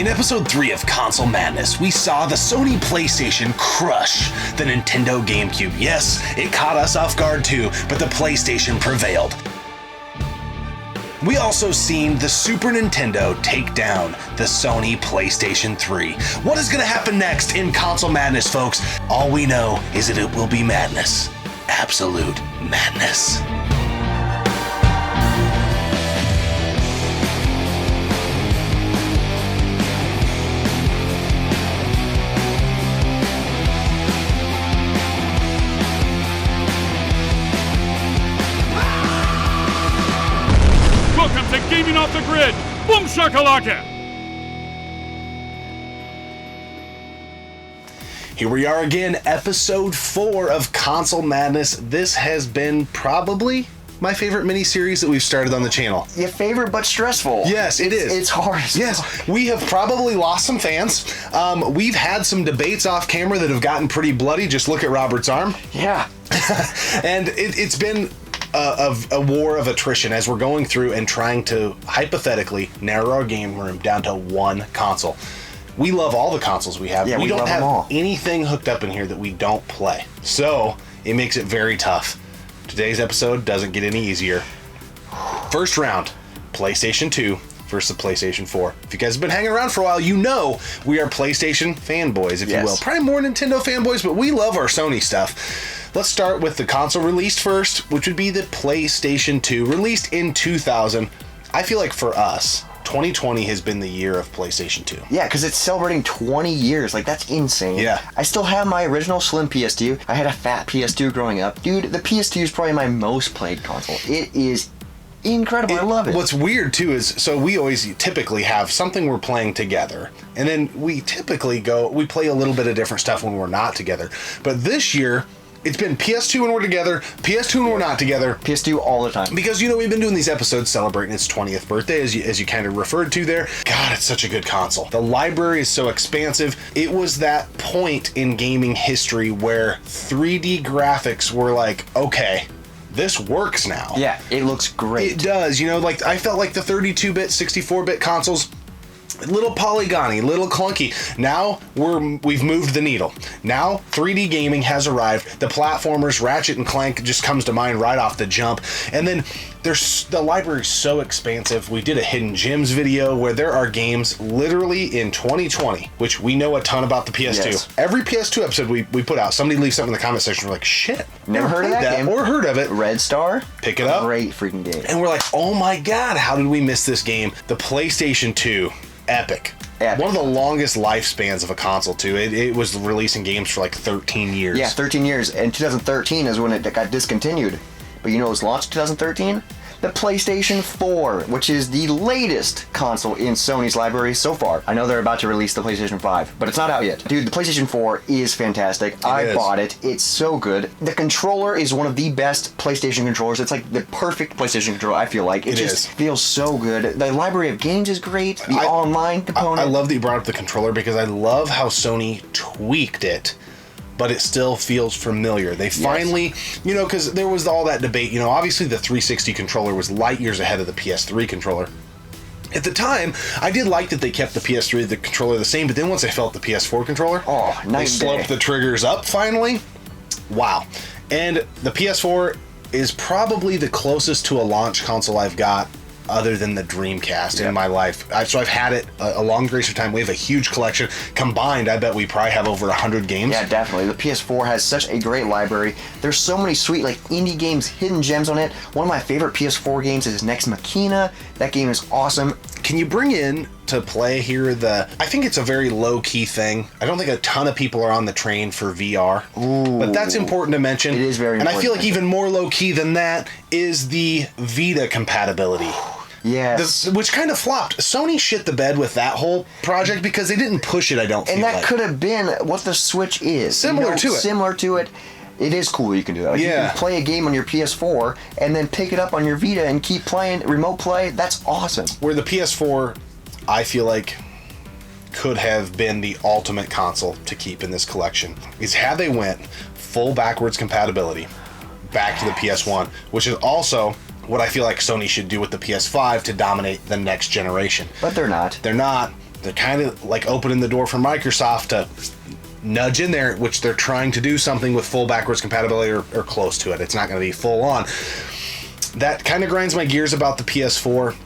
In episode 3 of Console Madness, we saw the Sony PlayStation crush the Nintendo GameCube. Yes, it caught us off guard too, but the PlayStation prevailed. We also seen the Super Nintendo take down the Sony PlayStation 3. What is going to happen next in Console Madness, folks? All we know is that it will be madness. Absolute madness. Welcome to Gaming Off the Grid! Boom shakalaka! Here we are again, episode 4 of Console Madness. This has been probably my favorite mini-series that we've started on the channel. Your favorite, but stressful. Yes, it is. It's hard. Yes, we have probably lost some fans. We've had some debates off camera that have gotten pretty bloody. Just look at Robert's arm. Yeah. And it's been a war of attrition as we're going through and trying to hypothetically narrow our game room down to one console. We love all the consoles we have. Yeah, we don't love have them all. anything hooked up in here that we don't play. So it makes it very tough. Today's episode doesn't get any easier. First round, PlayStation 2 versus the PlayStation 4. If you guys have been hanging around for a while, you know we are PlayStation fanboys, if you will. Probably more Nintendo fanboys, but we love our Sony stuff. Let's start with the console released first, which would be the PlayStation 2, released in 2000. I feel like for us, 2020 has been the year of PlayStation 2. Yeah, because it's celebrating 20 years. Like, that's insane. Yeah. I still have my original slim PS2. I had a fat PS2 growing up. Dude, the PS2 is probably my most played console. It is incredible. I love it. What's weird too is, so we always typically have something we're playing together, and then we typically we play a little bit of different stuff when we're not together. But this year, it's been PS2 when we're together, PS2 when we're not together. PS2 all the time. Because, we've been doing these episodes celebrating its 20th birthday, as you kind of referred to there. God, it's such a good console. The library is so expansive. It was that point in gaming history where 3D graphics were like, okay, this works now. Yeah, it looks great. It does. I felt like the 32-bit, 64-bit consoles, little polygony, little clunky. Now we've moved the needle. Now 3D gaming has arrived. The platformers, Ratchet and Clank just comes to mind right off the jump. And then the library is so expansive. We did a hidden gems video where there are games literally in 2020, which we know a ton about the PS2. Yes. Every PS2 episode we put out, somebody leaves something in the comment section. We're like, shit, Never heard of that game. or heard of it. Red Star. Pick it up. Great freaking game. And we're like, oh my God, how did we miss this game? The PlayStation 2. Epic. One of the longest lifespans of a console, too. It was releasing games for like 13 years. Yeah, 13 years. And 2013 is when it got discontinued. But it was launched 2013? The PlayStation 4, which is the latest console in Sony's library so far. I know they're about to release the PlayStation 5, but it's not out yet. Dude, the PlayStation 4 is fantastic. I bought it. It's so good. The controller is one of the best PlayStation controllers. It's like the perfect PlayStation controller, I feel like. It just feels so good. The library of games is great. The online component. I love that you brought up the controller because I love how Sony tweaked it, but it still feels familiar. They finally, because there was all that debate, obviously the 360 controller was light years ahead of the PS3 controller. At the time, I did like that they kept the PS3, the controller the same, but then once I felt the PS4 controller, they sloped the triggers up finally. Wow. And the PS4 is probably the closest to a launch console I've got other than the Dreamcast in my life. So I've had it a long grace of time. We have a huge collection. Combined, I bet we probably have over 100 games. Yeah, definitely. The PS4 has such a great library. There's so many sweet indie games, hidden gems on it. One of my favorite PS4 games is Nex Machina. That game is awesome. Can you bring in to play here I think it's a very low-key thing. I don't think a ton of people are on the train for VR. Ooh, but that's important to mention. It is very important. And I feel like even more low-key than that is the Vita compatibility. Yes. Which kind of flopped. Sony shit the bed with that whole project because they didn't push it, I don't feel like. And that could have been what the Switch is. Similar to it. Similar to it. It is cool you can do that. You can play a game on your PS4 and then pick it up on your Vita and keep playing, remote play. That's awesome. Where the PS4, I feel like, could have been the ultimate console to keep in this collection is had they went full backwards compatibility back to the PS1, which is also what I feel like Sony should do with the PS5 to dominate the next generation. But they're not. They're not. they're kind of like opening the door for Microsoft to nudge in there, which they're trying to do something with full backwards compatibility or close to it. It's not going to be full on. That kind of grinds my gears about the PS4.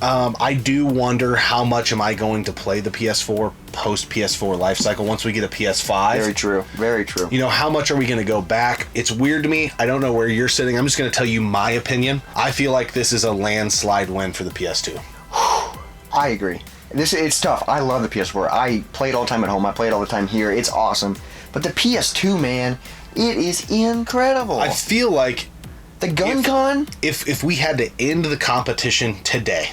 I do wonder how much am I going to play the PS4 post PS4 life cycle once we get a PS5. Very true. Very true. You know, how much are we going to go back? It's weird to me. I don't know where you're sitting. I'm just going to tell you my opinion. I feel like this is a landslide win for the PS2. I agree. It's tough. I love the PS4. I play it all the time at home. I play it all the time here. It's awesome. But the PS2, man, it is incredible. I feel like the gun con. If we had to end the competition today,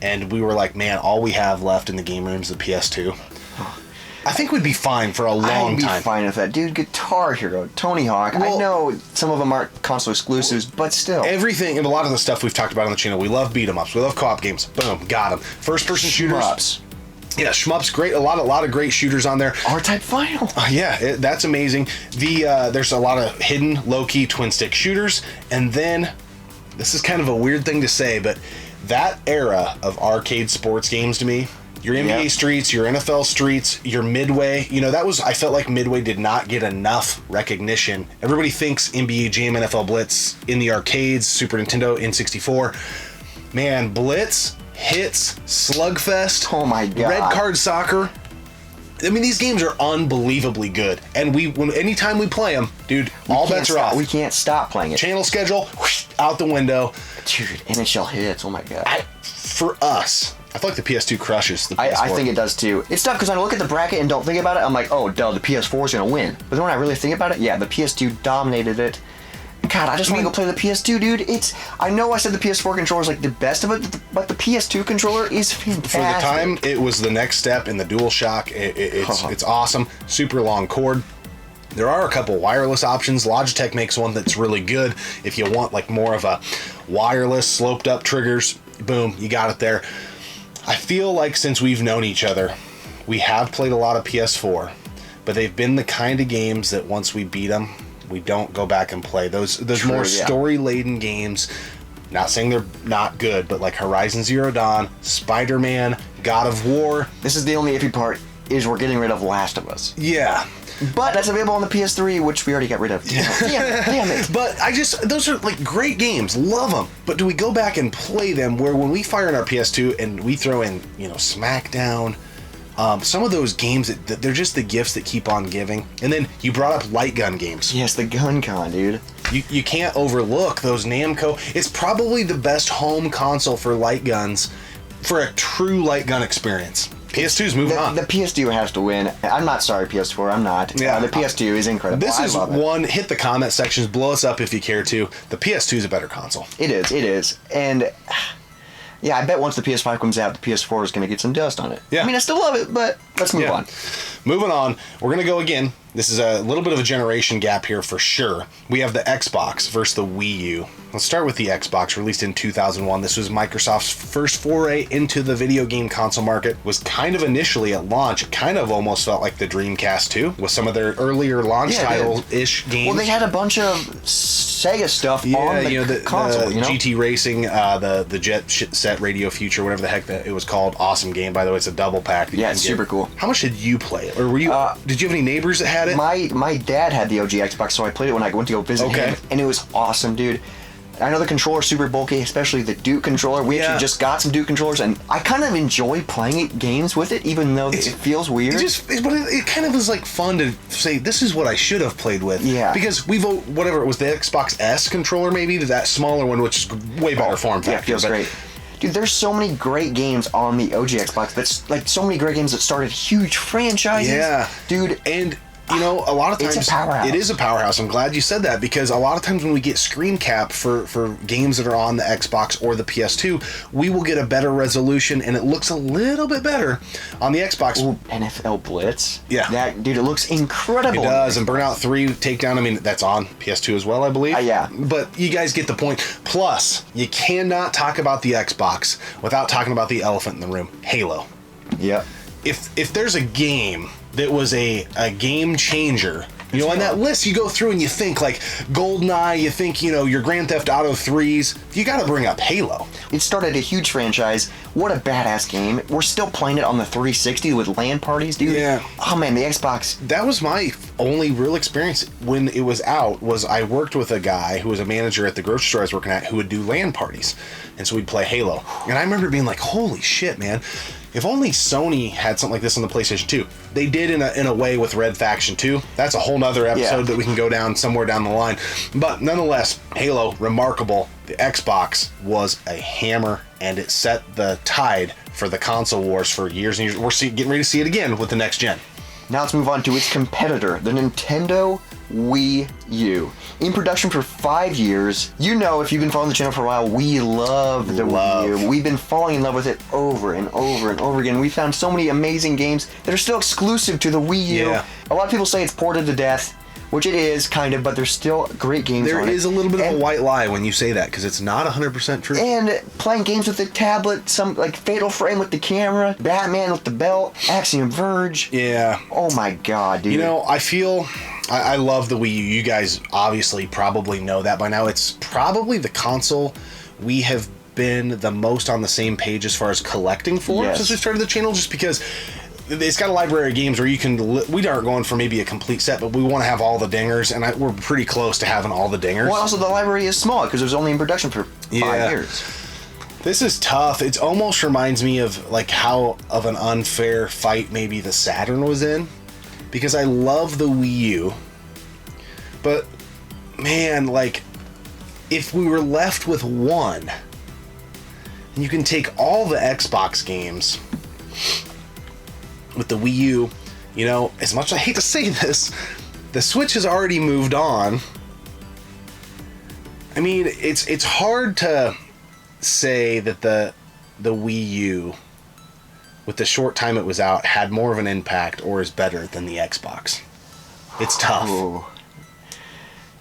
and we were like, man, all we have left in the game room is the PS2, I think we'd be fine for a long time. I'd be fine with that. Dude, Guitar Hero, Tony Hawk. Well, I know some of them aren't console exclusives, but still. Everything, and a lot of the stuff we've talked about on the channel, we love beat 'em ups, we love co-op games. Boom, got them. First person shooters. Shmups. Yeah, shmups, great. A lot of great shooters on there. R-Type Final. That's amazing. There's a lot of hidden, low-key twin-stick shooters. And then, this is kind of a weird thing to say, but that era of arcade sports games to me, your NBA Streets, your NFL Streets, your Midway, I felt like Midway did not get enough recognition. Everybody thinks NBA Jam, NFL Blitz in the arcades, Super Nintendo, N64. Man, Blitz, Hitz, Slugfest, oh my God, Red Card Soccer. I mean, these games are unbelievably good, and anytime we play them, dude, all bets are off. We can't stop playing it. Channel schedule, whoosh, out the window. Dude, NHL Hitz, oh my God. For us, I feel like the PS2 crushes the PS4. I think it does too. It's tough because when I look at the bracket and don't think about it, I'm like, oh, duh, the PS4 is going to win. But then when I really think about it, yeah, the PS2 dominated it. God, I just want to go play the PS2, dude. I know I said the PS4 controller is like the best of it, but the PS2 controller is fantastic. For the time, it was the next step in the DualShock. It's awesome. Super long cord. There are a couple wireless options. Logitech makes one that's really good. If you want like more of a wireless, sloped up triggers, boom, you got it there. I feel like since we've known each other, we have played a lot of PS4, but they've been the kind of games that once we beat them, we don't go back and play. Those True, more yeah. story-laden games, not saying they're not good, but like Horizon Zero Dawn, Spider-Man, God of War. This is the only iffy part, is we're getting rid of Last of Us. Yeah. But that's available on the PS3, which we already got rid of. Damn it. But those are like great games. Love them. But do we go back and play them where when we fire in our PS2 and we throw in, SmackDown, some of those games, they're just the gifts that keep on giving. And then you brought up light gun games. Yes, the gun con, dude. You can't overlook those Namco. It's probably the best home console for light guns, for a true light gun experience. PS2's moving on. The PS2 has to win. I'm not sorry, PS4. I'm not. Yeah. The PS2 is incredible. This is love it. one. Hit the comment sections. Blow us up if you care to. The PS2 is a better console. It is. And yeah, I bet once the PS5 comes out, the PS4 is going to get some dust on it. Yeah. I mean, I still love it, but let's move on. Moving on, we're going to go again. This is a little bit of a generation gap here for sure. We have the Xbox versus the Wii U. Let's start with the Xbox, released in 2001. This was Microsoft's first foray into the video game console market. Was kind of initially at launch, it kind of almost felt like the Dreamcast 2, with some of their earlier launch title-ish games. Well, they had a bunch of Sega stuff on the console, the GT Racing, the Jet Set Radio Future, whatever the heck it was called. Awesome game, by the way. It's a double pack. Yeah, it's super cool. How much did you play it? Or were you? Did you have any neighbors that had it? My dad had the OG Xbox, so I played it when I went to go visit him, and it was awesome, dude. I know the controller's super bulky, especially the Duke controller. We actually just got some Duke controllers, and I kind of enjoy playing games with it, even though it feels weird. It kind of was like fun to say, this is what I should have played with. Yeah. Because it was the Xbox S controller, maybe, that smaller one, which is way better form factor. Yeah, it feels great. Dude, there's so many great games on the OG Xbox. That's like so many great games that started huge franchises. Yeah. Dude. And a lot of times it's a powerhouse. It is a powerhouse. I'm glad you said that, because a lot of times when we get screen cap for games that are on the Xbox or the PS2, we will get a better resolution, and it looks a little bit better on the Xbox. Ooh, NFL Blitz. Yeah. Dude, it looks incredible. It does, and Burnout 3 Takedown, I mean, that's on PS2 as well, I believe. Yeah. But you guys get the point. Plus, you cannot talk about the Xbox without talking about the elephant in the room, Halo. Yep. If there's a game that was a game changer You know, and that list, you go through and you think like GoldenEye, you think, you know, your Grand Theft Auto 3s. You got to bring up Halo. It started a huge franchise. What a badass game. We're still playing it on the 360 with LAN parties, dude. Yeah. Oh, man, the Xbox. That was my only real experience when it was out, was I worked with a guy who was a manager at the grocery store I was working at who would do LAN parties. And so we'd play Halo. And I remember being like, holy shit, man. If only Sony had something like this on the PlayStation 2. They did in a way with Red Faction 2. That's a whole nother episode that we can go down somewhere down the line. But nonetheless, Halo, remarkable. The Xbox was a hammer, and it set the tide for the console wars for years and years. We're getting ready to see it again with the next gen. Now let's move on to its competitor, the Nintendo Wii U. In production for 5 years. You know, if you've been following the channel for a while, we love the Wii U. We've been falling in love with it over and over and over again. We found so many amazing games that are still exclusive to the Wii U. Yeah. A lot of people say it's ported to death, which it is, kind of, but there's still great games on it. There is a little bit of a white lie when you say that, because it's not 100% true. And playing games with the tablet, some like Fatal Frame with the camera, Batman with the belt, Axiom Verge. Yeah. Oh my god, dude. You know, I love the Wii U. You guys obviously probably know that by now. It's probably the console we have been the most on the same page as far as collecting for since we started the channel, just because it's got a library of games where you can, we aren't going for maybe a complete set, but we want to have all the dingers, and we're pretty close to having all the dingers. Well, also the library is small because it was only in production for 5 years. This is tough. It almost reminds me of like how of an unfair fight maybe the Saturn was in, because I love the Wii U, but man, like if we were left with one, and you can take all the Xbox games with the Wii U, you know, as much as I hate to say this, the Switch has already moved on. I mean, it's hard to say that the Wii U, with the short time it was out, had more of an impact or is better than the Xbox. It's tough. Ooh.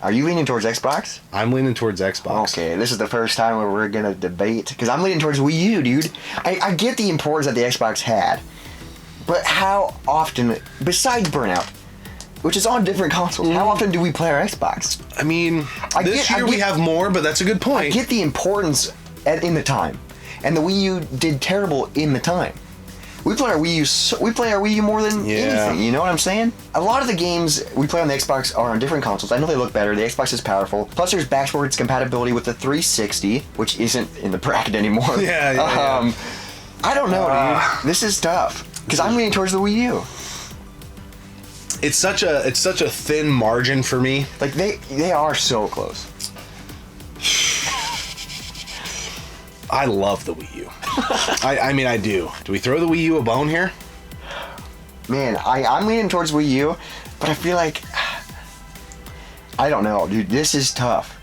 Are you leaning towards Xbox? I'm leaning towards Xbox. Okay, this is the first time where we're gonna debate, because I'm leaning towards Wii U, dude. I get the importance that the Xbox had, but how often, besides Burnout, which is on different consoles, how often do we play our Xbox? I mean, this year we have more, but that's a good point. I get the importance in the time, and the Wii U did terrible in the time. We play our Wii U more than anything, you know what I'm saying? A lot of the games we play on the Xbox are on different consoles. I know they look better, the Xbox is powerful. Plus there's backwards compatibility with the 360, which isn't in the bracket anymore. I don't know, dude. This is tough. Because I'm leaning towards the Wii U. It's such a thin margin for me. Like they are so close. I love the Wii U. I mean, I do. Do we throw the Wii U a bone here? Man, I'm leaning towards Wii U, but I feel like I don't know, dude. This is tough.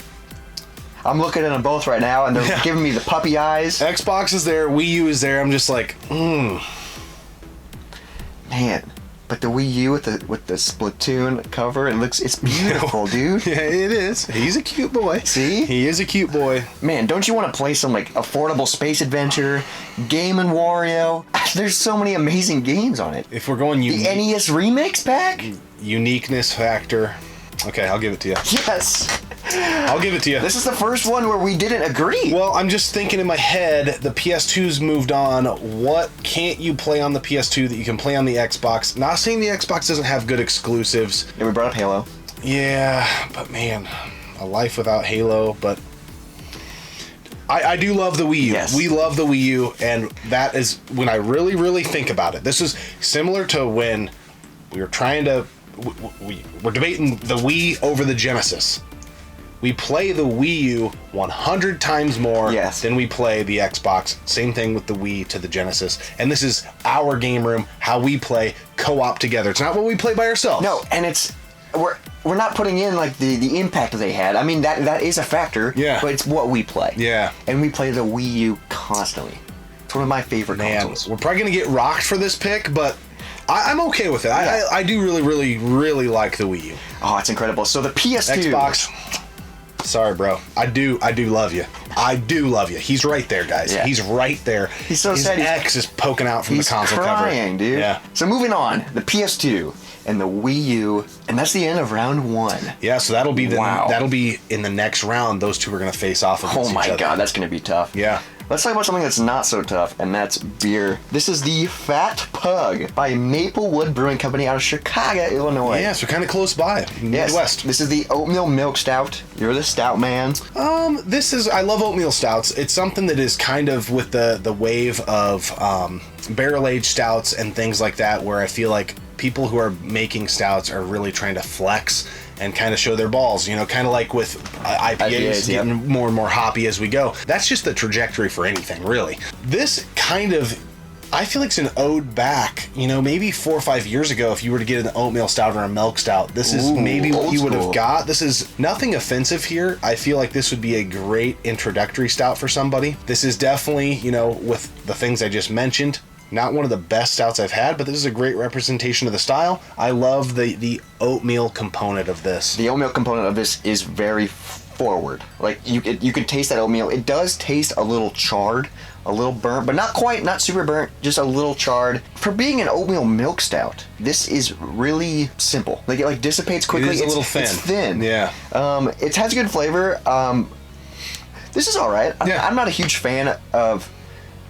I'm looking at them both right now, and they're giving me the puppy eyes. Xbox is there, Wii U is there. I'm just like, Man, but the Wii U with the Splatoon cover, it's beautiful, dude. Yeah, it is. He's a cute boy. See? He is a cute boy. Man, don't you want to play some like affordable space adventure, Game & Wario? There's so many amazing games on it. If we're going the NES Remix Pack? Uniqueness factor. Okay, I'll give it to you. Yes. I'll give it to you. This is the first one where we didn't agree. Well, I'm just thinking in my head, the PS2's moved on. What can't you play on the PS2 that you can play on the Xbox? Not saying the Xbox doesn't have good exclusives. Yeah, we brought up Halo. Yeah, but man, a life without Halo, but I do love the Wii U. Yes. We love the Wii U, and that is when I really, really think about it. This is similar to when we were trying to... we're debating the Wii over the Genesis. We play the Wii U 100 times more than we play the Xbox. Same thing with the Wii to the Genesis. And this is our game room, how we play co-op together. It's not what we play by ourselves. No, and we're not putting in like the impact that they had. I mean, that is a factor. Yeah. But it's what we play. Yeah. And we play the Wii U constantly. It's one of my favorite consoles. We're probably gonna get rocked for this pick, but I'm okay with it. Yeah. I do really, really, really like the Wii U. Oh, it's incredible. So the PS2. Xbox. Sorry, bro. I do love you. I do love you. He's right there, guys. Yeah. He's right there. He's so sad. His X is poking out from the console cover. He's crying, dude. Yeah. So moving on, the PS2. and the Wii U, and that's the end of round 1. Yeah, so that'll be Wow. that'll be in the next round. Those two are going to face off against Oh my each other. god, that's gonna be tough. Yeah. Let's talk about something that's not so tough, and that's beer. This is the Fat Pug by Maplewood Brewing Company out of Chicago, Illinois. Yeah, so kind of close by, Yes, Midwest. this is the oatmeal milk stout. You're the stout man. I love oatmeal stouts. It's something that is kind of with the wave of barrel-aged stouts and things like that, where I feel like people who are making stouts are really trying to flex and kind of show their balls, you know, kind of like with IPAs yep. getting more and more hoppy as we go. That's just the trajectory for anything, really. This kind of, I feel like it's an ode back, you know, maybe 4 or 5 years ago, if you were to get an oatmeal stout or a milk stout, this is maybe what old you would school. have got. This is nothing offensive here. I feel like this would be a great introductory stout for somebody. This is definitely, you know, with the things I just mentioned, not one of the best stouts I've had, but this is a great representation of the style. I love the oatmeal component of this. The oatmeal component of this is very forward. Like you could taste that oatmeal. It does taste a little charred, a little burnt, but not quite, not super burnt, just a little charred. For being an oatmeal milk stout, this is really simple. Like it dissipates quickly. It is a little thin. It's thin. Yeah. It has good flavor. This is all right. Yeah. I'm not a huge fan of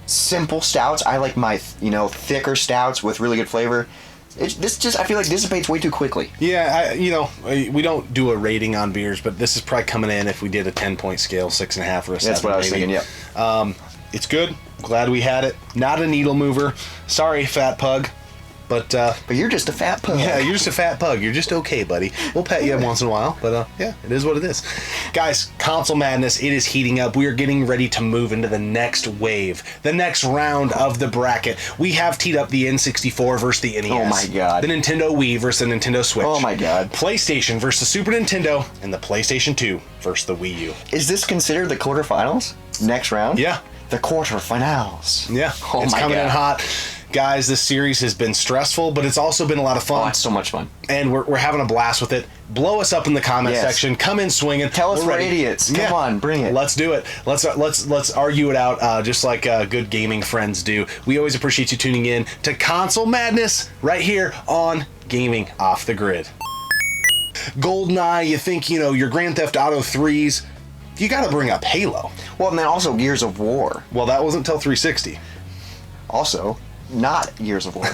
simple stouts. I like my thicker stouts with really good flavor. This just, I feel like, dissipates way too quickly. Yeah, we don't do a rating on beers, but this is probably coming in, if we did a 10-point scale, 6.5 or a 7. That's what I was maybe. thinking. Yeah. It's good. Glad we had it. Not a needle mover. Sorry, Fat Pug. But you're just a fat pug. yeah, you're just a fat pug. You're just okay, buddy. We'll pet you once in a while, but yeah, it is what it is. Guys, Console Madness, it is heating up. We are getting ready to move into the next wave, the next round of the bracket. We have teed up the N64 versus the NES. Oh my god. The Nintendo Wii versus the Nintendo Switch. Oh my god. PlayStation versus the Super Nintendo, and the PlayStation 2 versus the Wii U. Is this considered the quarterfinals? Next round? Yeah. The quarterfinals. Yeah, Oh it's my coming god. in hot. Guys, this series has been stressful, but it's also been a lot of fun. Oh, it's so much fun. And we're having a blast with it. Blow us up in the comment Yes. section. Come in swinging. Tell us We're we're ready. idiots. Come on, bring it. Let's do it. Let's argue it out, just like good gaming friends do. We always appreciate you tuning in to Console Madness right here on Gaming Off the Grid. GoldenEye, you think, your Grand Theft Auto 3s, you got to bring up Halo. Well, and then also Gears of War. Well, that wasn't till 360. Also, not Gears of War.